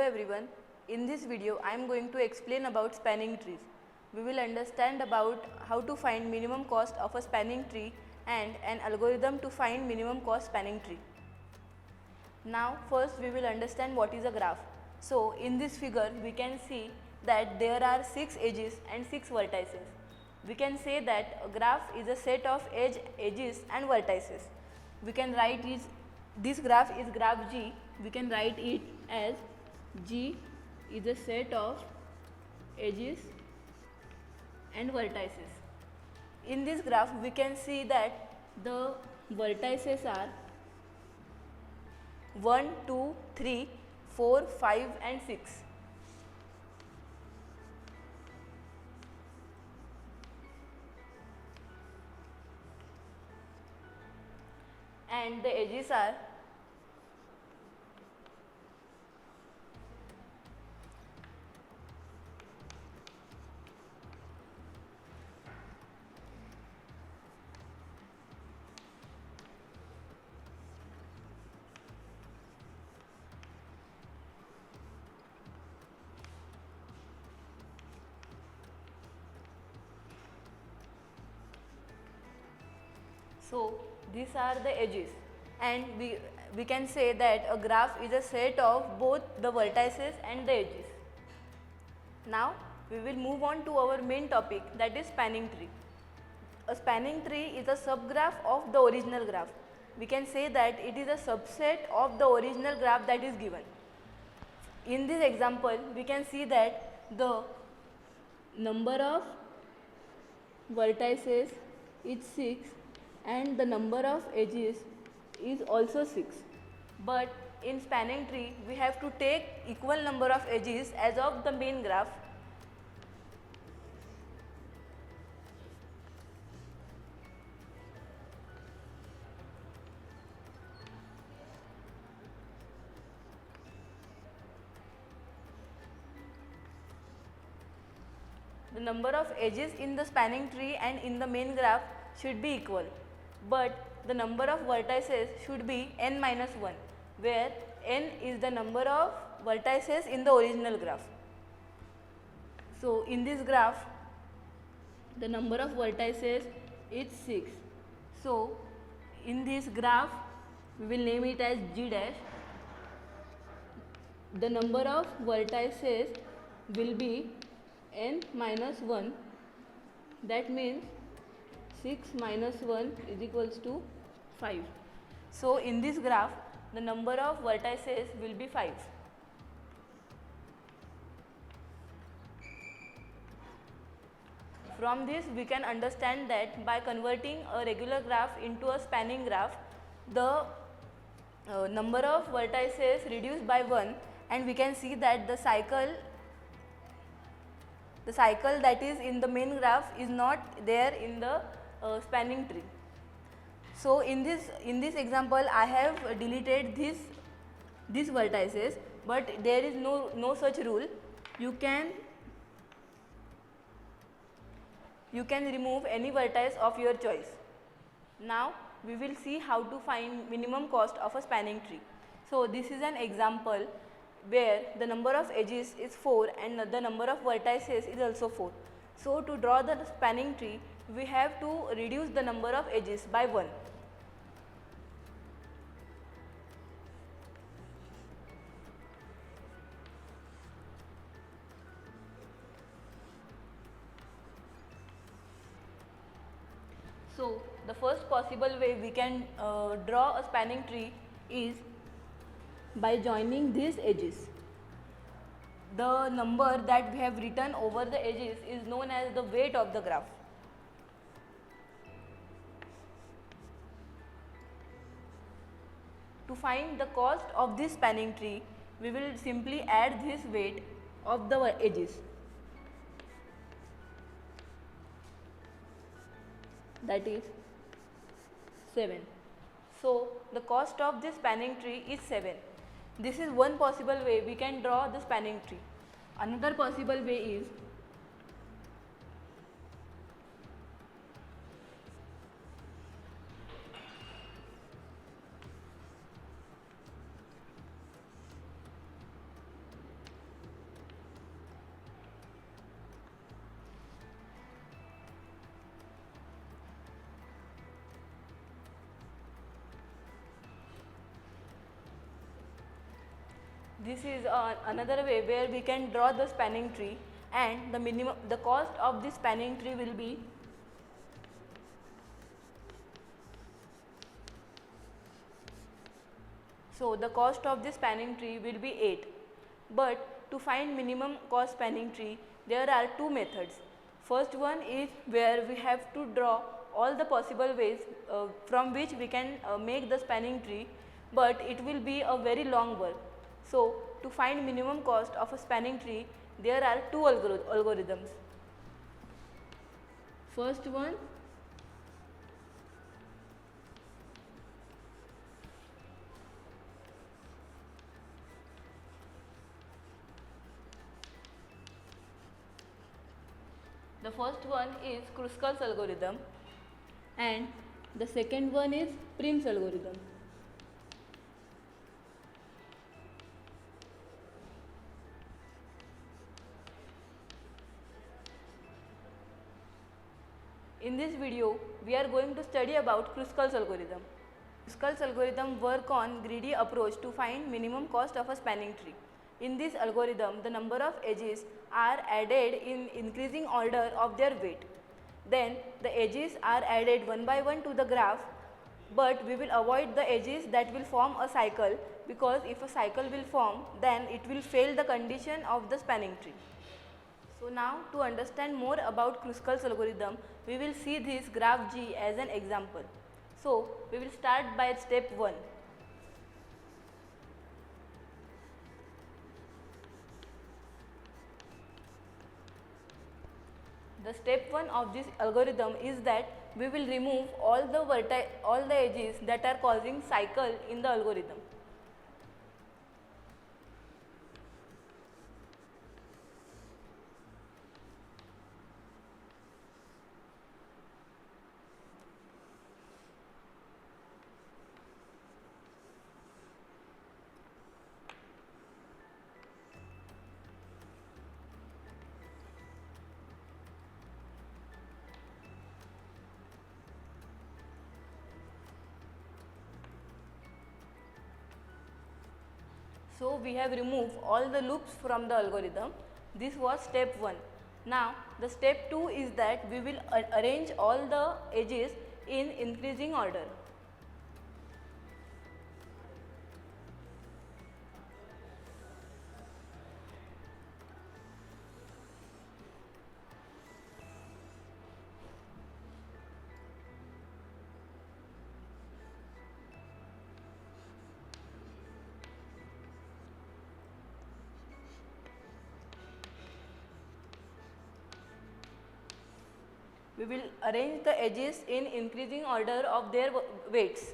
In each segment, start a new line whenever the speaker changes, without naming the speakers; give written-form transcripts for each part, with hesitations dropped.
everyone, in this video I am going to explain about spanning trees. We will understand about how to find minimum cost of a spanning tree and an algorithm to find minimum cost spanning tree. Now first we will understand what is a graph. So in this figure we can see that there are 6 edges and 6 vertices. We can say that a graph is a set of edges and vertices. We can write this graph is graph G. We can write it as G is a set of edges and vertices. In this graph we can see that the vertices are 1, 2, 3, 4, 5 and 6. And the edges are so these are the edges, and we can say that a graph is a set of both the vertices and the edges. Now we will move on to our main topic, that is spanning tree. A spanning tree is a subgraph of the original graph. We can say that it is a subset of the original graph that is given. In this example we can see that the number of vertices is 6 and the number of edges is also 6. But in spanning tree we have to take equal number of edges as of the main graph. The number of edges in the spanning tree and in the main graph should be equal, but the number of vertices should be n minus 1, where n is the number of vertices in the original graph. So in this graph the number of vertices is 6. So in this graph we will name it as G dash. The number of vertices will be n minus 1, that means 6 minus 1 is equals to 5. So in this graph the number of vertices will be 5. From this we can understand that by converting a regular graph into a spanning graph, the number of vertices reduced by 1, and we can see that the cycle that is in the main graph is not there in the spanning tree. So in this example I have deleted these vertices, but there is no such rule. You can remove any vertex of your choice. Now we will see how to find minimum cost of a spanning tree. So this is an example where the number of edges is 4 and the number of vertices is also 4. So to draw the spanning tree we have to reduce the number of edges by 1. So the first possible way we can draw a spanning tree is by joining these edges. The number that we have written over the edges is known as the weight of the graph. To find the cost of this spanning tree, we will simply add this weight of the edges, that is 7. So the cost of this spanning tree is 7. This is one possible way we can draw the spanning tree. Another possible way is This is another way where we can draw the spanning tree, and the cost of this spanning tree will be so the cost of this spanning tree will be 8. But to find minimum cost spanning tree, there are two methods. First one is where we have to draw all the possible ways from which we can make the spanning tree, but it will be a very long work. So to find minimum cost of a spanning tree, there are two algorithms. First one, the first one is Kruskal's algorithm, and the second one is Prim's algorithm. In this video, we are going to study about Kruskal's algorithm. Kruskal's algorithm work on greedy approach to find minimum cost of a spanning tree. In this algorithm, the number of edges are added in increasing order of their weight. Then the edges are added one by one to the graph, but we will avoid the edges that will form a cycle, because if a cycle will form, then it will fail the condition of the spanning tree. So now, to understand more about Kruskal's algorithm, we will see this graph G as an example. So we will start by step 1. The step 1 of this algorithm is that we will remove all the edges that are causing cycle in the algorithm. So we have removed all the loops from the algorithm. This was step 1. Now the step 2 is that we will arrange all the edges in increasing order. We will arrange the edges in increasing order of their weights.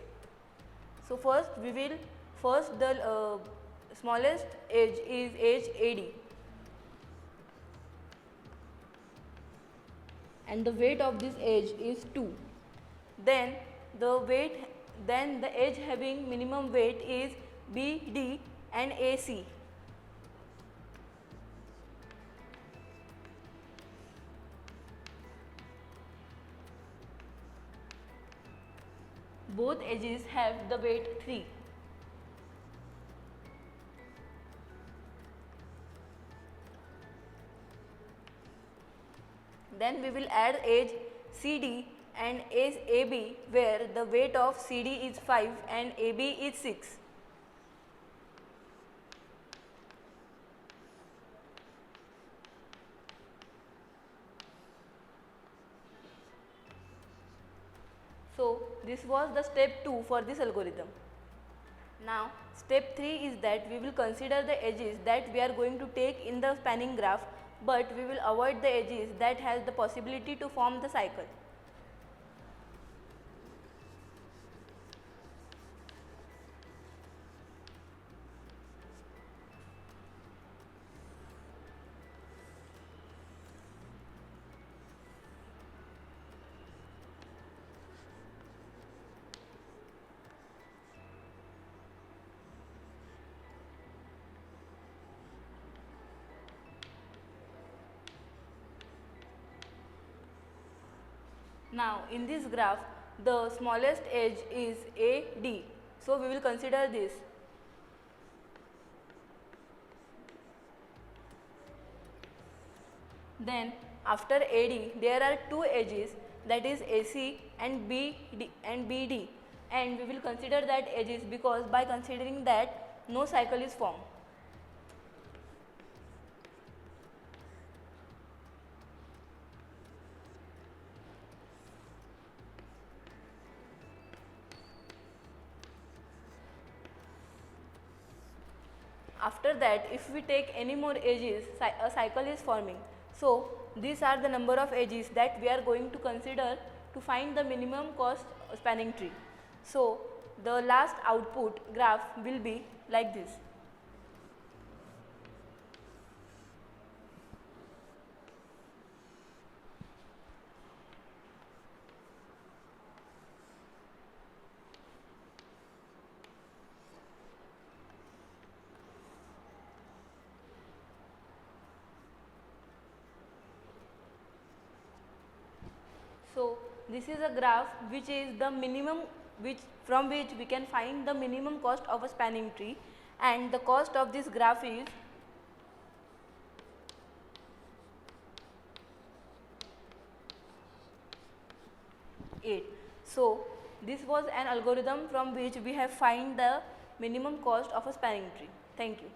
So first the smallest edge is edge AD, and the weight of this edge is 2. Then the edge having minimum weight is BD and AC. Both edges have the weight 3. Then we will add edge CD and edge AB, where the weight of CD is 5 and AB is 6. So this was the step 2 for this algorithm. Now step 3 is that we will consider the edges that we are going to take in the spanning graph, but we will avoid the edges that has the possibility to form the cycle. Now in this graph, the smallest edge is AD, so we will consider this. Then after AD there are two edges, that is AC and BD, and we will consider that edges because by considering that no cycle is formed. After that, if we take any more edges, a cycle is forming. So these are the number of edges that we are going to consider to find the minimum cost spanning tree. So the last output graph will be like this. So this is a graph which is the minimum from which we can find the minimum cost of a spanning tree, and the cost of this graph is eight. So this was an algorithm from which we have find the minimum cost of a spanning tree. Thank you.